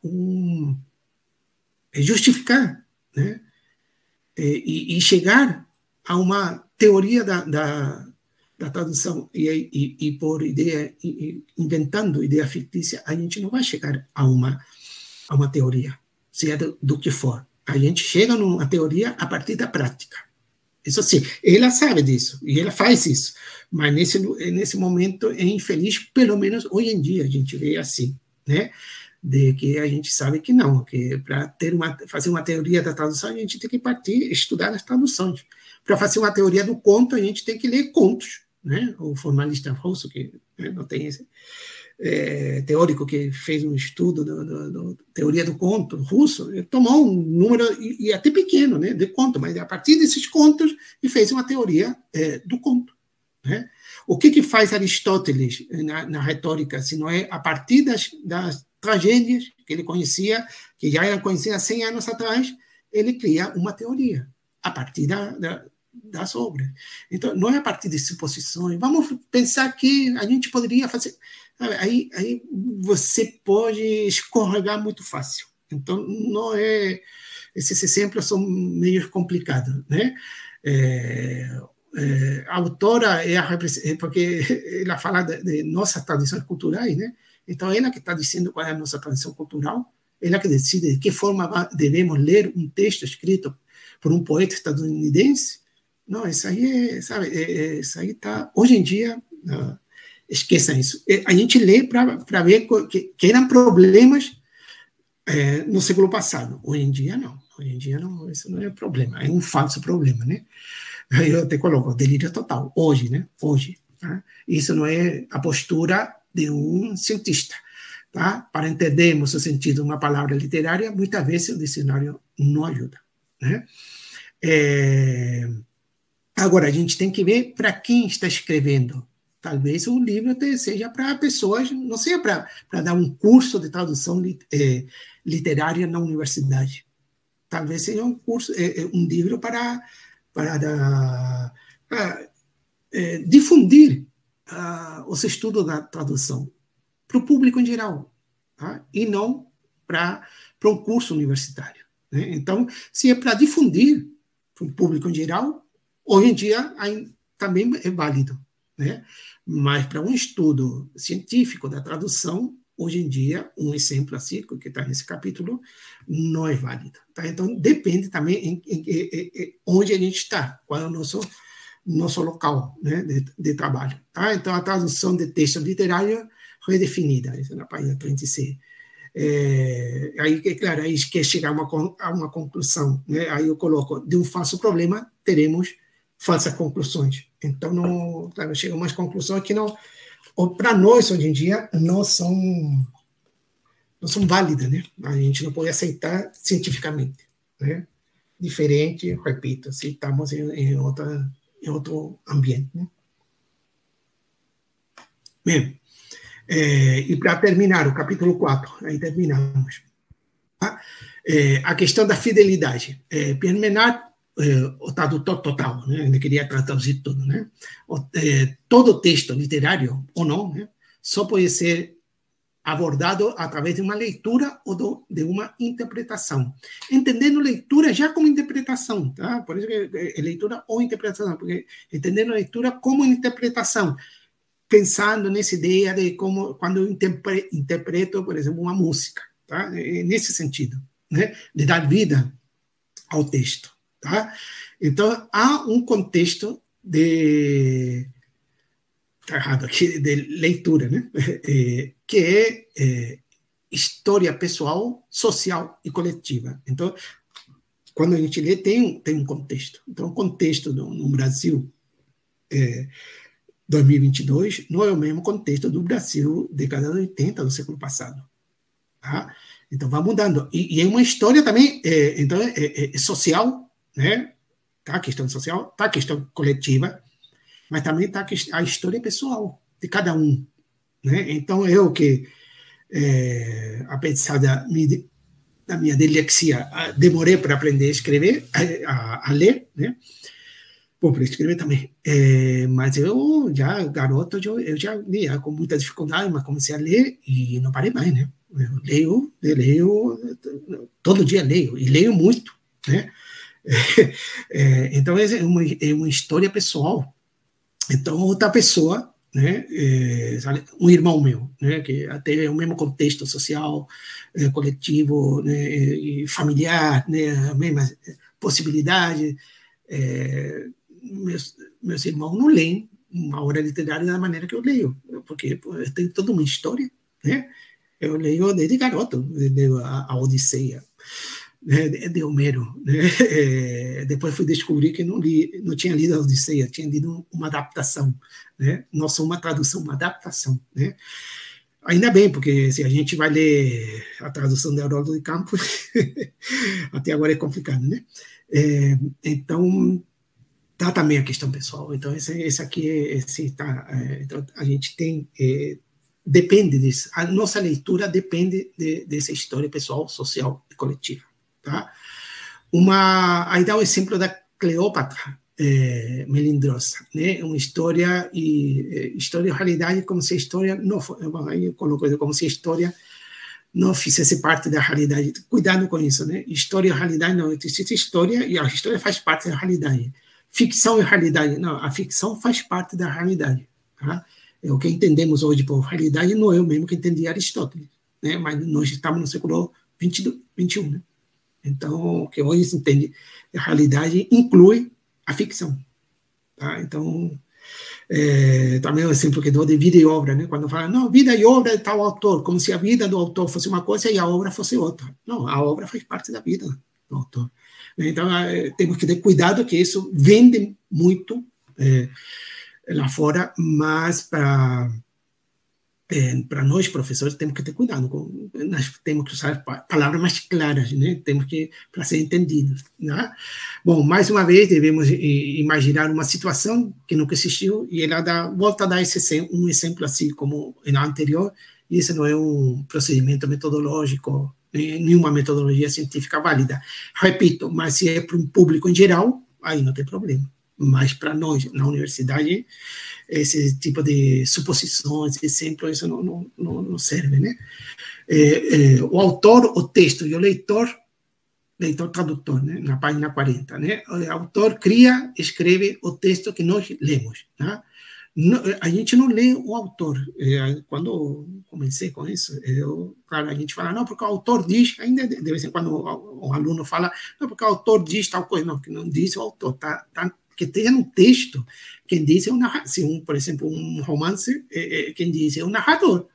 justificar, né? E chegar a uma teoria da tradução e por ideia, inventando ideia fictícia, a gente não vai chegar a uma teoria, seja do que for. A gente chega numa teoria a partir da prática. Isso sim, ela sabe disso, e ela faz isso, mas nesse momento é infeliz, pelo menos hoje em dia a gente vê assim, né? de que a gente sabe que não, que para fazer uma teoria da tradução, a gente tem que estudar as traduções. Para fazer uma teoria do conto, a gente tem que ler contos, né? O formalista russo, que, né, não tem esse teórico que fez um estudo da teoria do conto russo, ele tomou um número, e até pequeno, né, de conto, mas a partir desses contos, ele fez uma teoria do conto. Né? O que faz Aristóteles na retórica, se não é a partir das tragédias que ele conhecia, que já eram conhecidas 100 anos atrás, ele cria uma teoria a partir das obras. Então, não é a partir de suposições. Vamos pensar que a gente poderia fazer... Aí você pode escorregar muito fácil. Então, não é... Esses exemplos são meio complicados, né? A autora porque ela fala de nossas tradições culturais, né? Então, ela que está dizendo qual é a nossa tradição cultural, ela que decide de que forma devemos ler um texto escrito por um poeta estadunidense. Não, isso aí, sabe, isso aí está... Hoje em dia, esqueçam isso. A gente lê para ver que eram problemas no século passado. Hoje em dia, não. Hoje em dia, não, isso não é problema. É um falso problema, né? Eu te coloco, delírio total. Hoje, né? Hoje. Tá? Isso não é a postura de um cientista. Tá? Para entendermos o sentido de uma palavra literária, muitas vezes o dicionário não ajuda. Né? Agora, a gente tem que ver para quem está escrevendo. Talvez o livro seja para pessoas, não seja para dar um curso de tradução literária na universidade. Talvez seja um curso, um livro para difundir os estudos da tradução para o público em geral, tá? E não para um curso universitário. Né? Então, se é para difundir para o público em geral, hoje em dia também é válido. Né? Mas para um estudo científico da tradução, hoje em dia, um exemplo assim, que está nesse capítulo, não é válido. Tá? Então, depende também onde a gente está, qual é o nosso local, né, de trabalho. Tá? Então, a tradução de texto literário redefinida, isso é na página 36. Aí, claro, aí quer chegar a uma conclusão. Né? Aí eu coloco, de um falso problema, teremos falsas conclusões. Então, não, claro, chegam umas conclusões que não, para nós, hoje em dia, não são válidas, né? A gente não pode aceitar cientificamente, né? Diferente, repito, se estamos em outro ambiente, né? Bem, e para terminar, o capítulo 4, aí terminamos. Tá? A questão da fidelidade. Pierre Menard, o tradutor total, né? Ele queria traduzir tudo, né? Todo texto literário, ou não, né? Só pode ser abordado através de uma leitura ou de uma interpretação. Entendendo leitura já como interpretação, tá? Por isso que é leitura ou interpretação, porque entendendo leitura como interpretação, pensando nessa ideia de como quando eu interpreto, por exemplo, uma música, tá? Nesse sentido, né? De dar vida ao texto, tá? Então, há um contexto de... Está errado aqui, de leitura, né? Que é história pessoal, social e coletiva. Então, quando a gente lê, tem um contexto. Então, o contexto no Brasil 2022 não é o mesmo contexto do Brasil década de 80 do século passado. Tá? Então, vai mudando. E é uma história também, então, é social, né? Tá? A questão social, tá? A questão coletiva, mas também está a história pessoal de cada um. Né? Então, eu que, apesar da minha dislexia, demorei para aprender a escrever, a ler, né? Bom, para escrever também. Mas eu já, garoto, eu já lia com muita dificuldade, mas comecei a ler e não parei mais, né? Eu leio, todo dia leio, e leio muito, né? Então, é uma história pessoal. Então, outra pessoa, né, um irmão meu, né, que até é o mesmo contexto social, coletivo, né, e familiar, né, a mesma possibilidade, meus irmãos não leem uma obra literária da maneira que eu leio, porque tem toda uma história, né, Eu leio desde garoto, leio a Odisseia, né, de Homero, né? Depois fui descobrir que não tinha lido a Odisseia, tinha lido uma adaptação, né? Não só uma tradução, uma adaptação, né? Ainda bem, porque se a gente vai ler a tradução da Haroldo de Campos, até agora é complicado, né? Então, tá também a questão pessoal. Então, esse aqui, então, a gente tem, depende disso. A nossa leitura depende dessa história pessoal, social e coletiva, tá? Aí dá o exemplo da Cleópatra, melindrosa, né? Uma história e realidade, como se a história não fosse, aí eu coloco como se a história não fizesse parte da realidade. Cuidado com isso, né? História e realidade não existe história e a história faz parte da realidade. Ficção e realidade não, a ficção faz parte da realidade, tá? O que entendemos hoje por realidade não é o mesmo que entendia Aristóteles, né? Mas nós estamos no século 21, né? Então, o que hoje se entende a realidade inclui a ficção, tá? Então, também é um exemplo que dou de vida e obra, né? Quando fala, não, vida e obra de tal autor, como se a vida do autor fosse uma coisa e a obra fosse outra. Não, a obra faz parte da vida do autor. Então, temos que ter cuidado que isso vende muito lá fora, mas para nós, professores, temos que ter cuidado. Nós temos que usar palavras mais claras, né? Temos que, para ser entendidos, né? Bom, mais uma vez, devemos imaginar uma situação que nunca existiu e ela volta a dar um exemplo assim como na anterior, e esse não é um procedimento metodológico, nenhuma metodologia científica válida. Repito, mas se é para um público em geral, aí não tem problema. Mas para nós, na universidade, esse tipo de suposições, exemplo, isso não serve, né? O autor, o texto e o leitor tradutor, né? Na página 40, né? O autor escreve o texto que nós lemos, tá? A gente não lê o autor. Quando comecei com isso, claro, a gente fala, não, porque o autor diz, ainda de vez em quando o aluno fala, não, porque o autor diz tal coisa, não, que não diz o autor, tá que esteja no texto, quem diz é o narrador. Se por exemplo, um romance, quem diz é o narrador,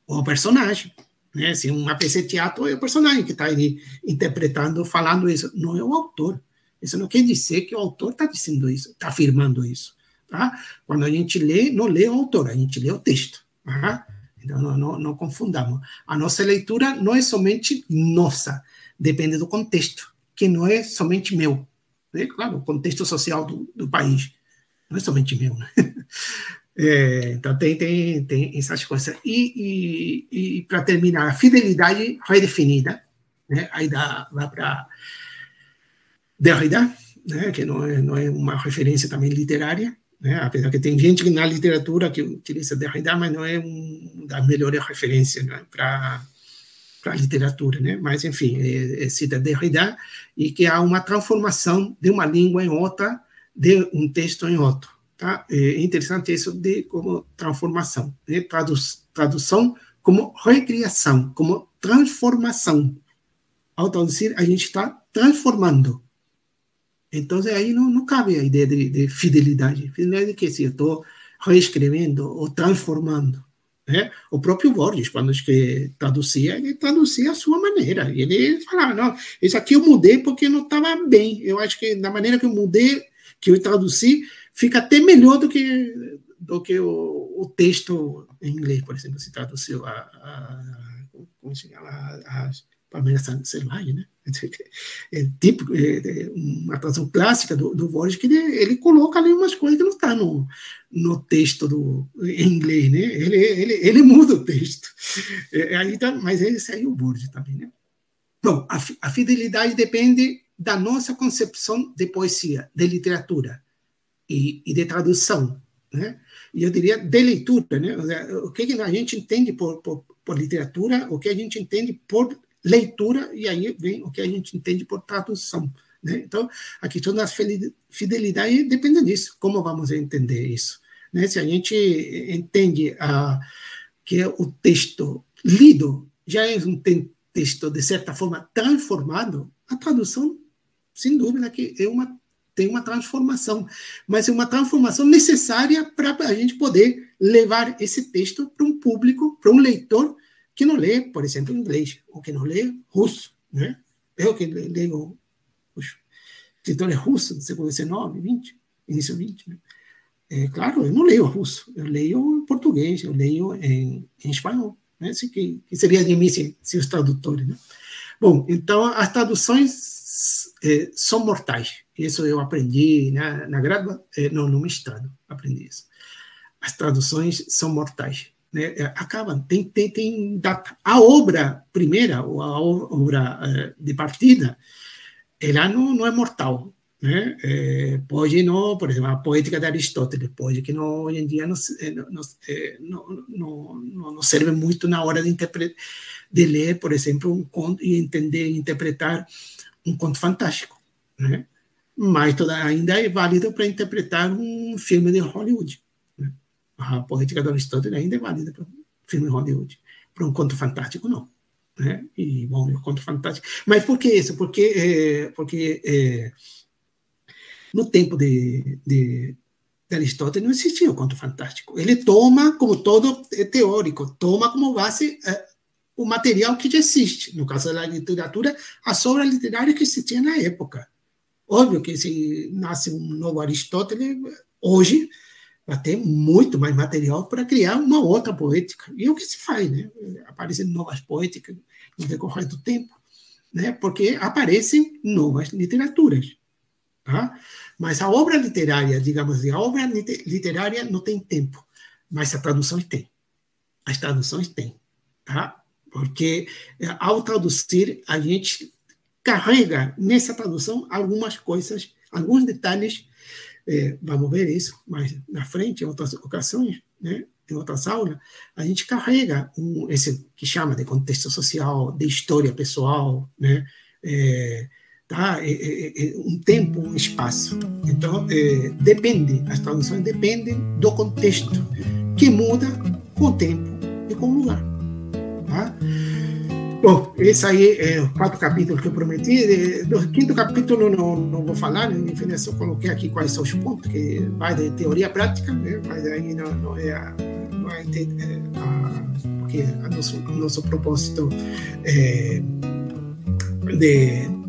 ou o personagem, né? Se uma peça de teatro, é o personagem que está ali interpretando, falando isso, não é o autor. Isso não quer dizer que o autor está dizendo isso, está afirmando isso, tá? Quando a gente lê, não lê o autor, a gente lê o texto, tá? Então não confundamos. A nossa leitura não é somente nossa, depende do contexto, que não é somente meu. Claro, o contexto social do país não é somente meu, né? Então tem essas coisas. E para terminar, a fidelidade redefinida, né? Aí vai para Derrida, né? Que não é uma referência também literária, né? Apesar que tem gente na literatura que utiliza Derrida, mas não é uma das melhores referências, né? Para a literatura, né? Mas, enfim, cita Derrida, e que há uma transformação de uma língua em outra, de um texto em outro. Tá? É interessante isso de como transformação, né? Tradução como recriação, como transformação. Ao traduzir, a gente está transformando. Então, aí não cabe a ideia de fidelidade. Fidelidade é que se eu estou reescrevendo ou transformando. Né? O próprio Borges, quando traduzia, ele traduzia à sua maneira. Ele falava, não, isso aqui eu mudei porque não estava bem. Eu acho que da maneira que eu mudei, que eu traduzi, fica até melhor do que o texto em inglês, por exemplo, se traduziu como se chama, as Palmeiras Selvagens, né? É típico, uma tradução clássica do Borges, que ele coloca ali umas coisas que não estão no texto em inglês, né? Ele muda o texto. Mas esse aí é o Borges também, né? Bom, a fidelidade depende da nossa concepção de poesia, de literatura e de tradução, né? E eu diria de leitura, né? O que a gente entende por literatura, o que a gente entende por leitura, e aí vem o que a gente entende por tradução, né? Então, a questão da fidelidade depende disso, como vamos entender isso, né? Se a gente entende que o texto lido já é um texto, de certa forma, transformado, a tradução, sem dúvida, que tem uma transformação, mas é uma transformação necessária para a gente poder levar esse texto para um público, para um leitor, que não lê, por exemplo, inglês, ou que não lê russo, né? Eu que leio os escritores russos do século XIX, XX, início XX, né? Claro, eu não leio russo, eu leio em português, eu leio em espanhol, né? Assim que seria de mim se os tradutores, né? Bom, então as traduções são mortais. Isso eu aprendi na graduação, no mestrado, aprendi isso. As traduções são mortais, né? Acabam, tem data. A obra primeira, ou a obra de partida, ela não é mortal, né? Pode não, por exemplo, a Poética de Aristóteles, pode que não, hoje em dia não serve muito na hora de ler, por exemplo, um conto e entender, interpretar um conto fantástico, né? Mas ainda é válido para interpretar um filme de Hollywood, né? A Poética de Aristóteles ainda é válida para um filme de Hollywood, para um conto fantástico não, né? E bom, o conto fantástico. Mas por que isso? Porque no tempo de Aristóteles não existia o conto fantástico. Ele toma, como todo teórico, toma como base o material que já existe. No caso da literatura, as obras literárias que existiam na época. Óbvio que se nasce um novo Aristóteles, hoje vai ter muito mais material para criar uma outra poética. E é o que se faz, né? Aparecem novas poéticas no decorrer do tempo, né? Porque aparecem novas literaturas. Tá? Mas a obra literária, digamos assim, a obra literária não tem tempo, mas as traduções têm. As traduções têm, tá? Porque ao traduzir, a gente carrega nessa tradução algumas coisas, alguns detalhes, vamos ver isso mais na frente, em outras ocasiões, né? Em outras aulas, a gente carrega esse que chama de contexto social, de história pessoal, né? Tá? Um tempo, um espaço. Então, depende, as traduções dependem do contexto, que muda com o tempo e com o lugar. Tá? Bom, esse aí é os 4 capítulos que eu prometi. Do 5º capítulo não vou falar, enfim, eu só coloquei aqui quais são os pontos, que vai de teoria à prática, né? Mas aí não é porque o nosso propósito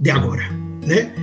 de agora, né?